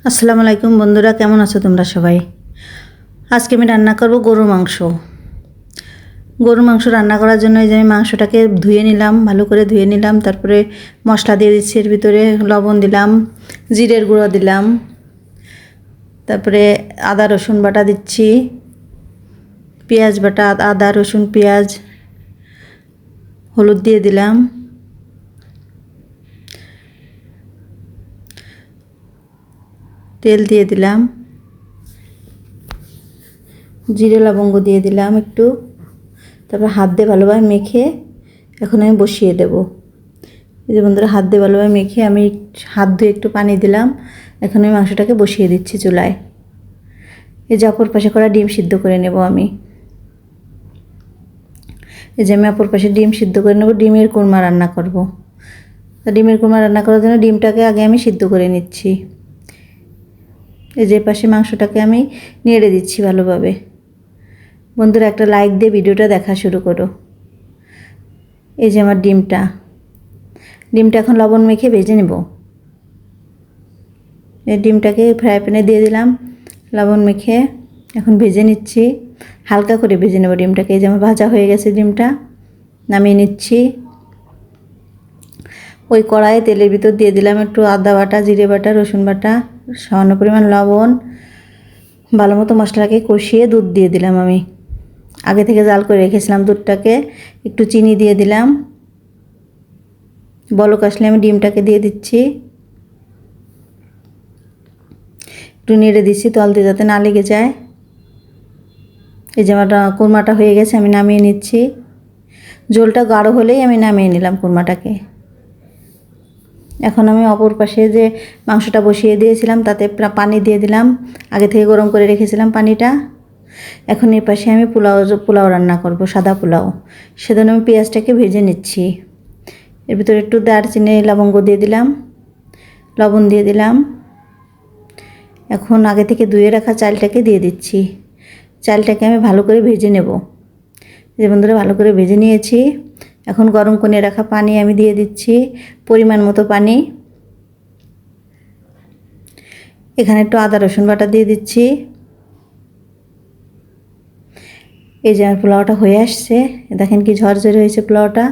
আসসালামু আলাইকুম বন্ধুরা, কেমন আছো তোমরা সবাই? আজকে আমি রান্না করব গরুর মাংস। গরুর মাংস রান্না করার জন্য এই যে আমি মাংসটাকে ধুয়ে নিলাম, ভালো করে ধুয়ে নিলাম। তারপরে মশলা দিয়ে দিচ্ছি, এর ভিতরে লবণ দিলাম, জিরের গুঁড়ো দিলাম, তারপরে আদা রসুন বাটা দিচ্ছি, পেঁয়াজ বাটা, আদা রসুন পেঁয়াজ, হলুদ দিয়ে দিলাম, তেল দিয়ে দিলাম, জিরে লবঙ্গ দিয়ে দিলাম একটু। তারপর হাত দিয়ে ভালোভাবে মেখে এখন আমি বসিয়ে দেব। এই যে বন্ধুরা, হাত দিয়ে ভালোভাবে মেখে আমি হাত ধুয়ে একটু পানি দিলাম। এখন আমি মাংসটাকে বসিয়ে দিচ্ছি চুলায়। এই যে অপর পাশে করা ডিম সিদ্ধ করে নেব আমি। এই যে আমি অপর পাশে ডিম সিদ্ধ করে নেব, ডিমের কোরমা রান্না করব। ডিমের কোরমা রান্না করার জন্য ডিমটাকে আগে আমি সিদ্ধ করে নিচ্ছি। এই যে পাশে মাংসটাকে আমি নেড়ে দিচ্ছি ভালোভাবে। বন্ধুরা, একটা লাইক দিয়ে ভিডিওটা দেখা শুরু করো। এই যে আমার ডিমটা এখন লবণ মেখে ভেজে নেব। এই ডিমটাকে ফ্রাই প্যানে দিয়ে দিলাম, লবণ মেখে এখন ভেজে নিচ্ছি। হালকা করে ভেজে নেব ডিমটাকে। এই যে আমার ভাজা হয়ে গেছে, ডিমটা নামিয়ে নিচ্ছি। ওই কড়াইয়ে তেলের ভিতর দিয়ে দিলাম একটু আদা বাটা, জিরে বাটা, রসুন বাটা, সামান্য পরিমাণ লবণ, ভালো মতো মশলাটাকে কষিয়ে দুধ দিয়ে দিলাম। আমি আগে থেকে জাল করে রেখেছিলাম দুধটাকে, একটু চিনি দিয়ে দিলাম। বলক আসলে আমি ডিমটাকে দিয়ে দিচ্ছি, একটু নেড়ে দিচ্ছি তলতে যাতে না লেগে যায়। এই যে আমার কোরমাটা হয়ে গেছে, আমি নামিয়ে নিচ্ছি। ঝোলটা গাঢ় হলেই আমি নামিয়ে নিলাম কোরমাটাকে। এখন আমি অপর পাশে যে মাংসটা বসিয়ে দিয়েছিলাম তাতে পানি দিয়ে দিলাম, আগে থেকে গরম করে রেখেছিলাম পানিটা। এখন এই পাশে আমি পোলাও রান্না করব, সাদা পোলাও। সেজন্য আমি পেঁয়াজটাকে ভেজে নিচ্ছি। এর ভিতরে একটু দারচিনি লবঙ্গ দিয়ে দিলাম, লবণ দিয়ে দিলাম। এখন আগে থেকে ধুয়ে রাখা চালটাকে দিয়ে দিচ্ছি। চালটাকে আমি ভালো করে ভেজে নেব। যে বন্ধুরা, ভালো করে ভেজে নিয়েছি। এখন গরম করে রাখা পানি আমি দিয়ে দিচ্ছি, পরিমাণ মতো পানি। এখানে একটু আদা রসুন বাটা দিয়ে দিচ্ছি। এই যে আমার পোলাওটা হয়ে আসছে, দেখেন কি ঝরঝরে হয়েছে পোলাওটা।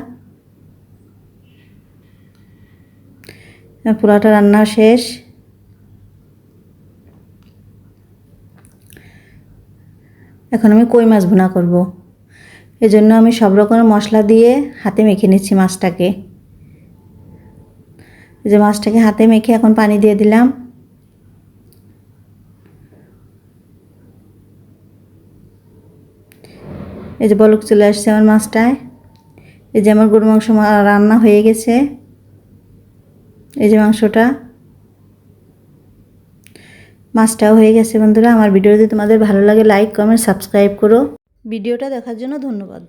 পোলাওটা রান্না শেষ। এখন আমি কই মাছ ভুনা করব। এজন্য আমি সব রকমের মশলা দিয়ে হাতে মেখে নিচ্ছি মাছটাকে। এই যে মাছটাকে হাতে মেখে এখন পানি দিয়ে দিলাম। এই যে বলক চলে আসছে আমার মাছটায়। এই যে আমার গরু মাংস রান্না হয়ে গেছে। এই যে মাছটাও হয়ে গেছে। বন্ধুরা, আমার ভিডিও যদি তোমাদের ভালো লাগে লাইক কমেন্ট সাবস্ক্রাইব করো। ভিডিওটা দেখার জন্য ধন্যবাদ।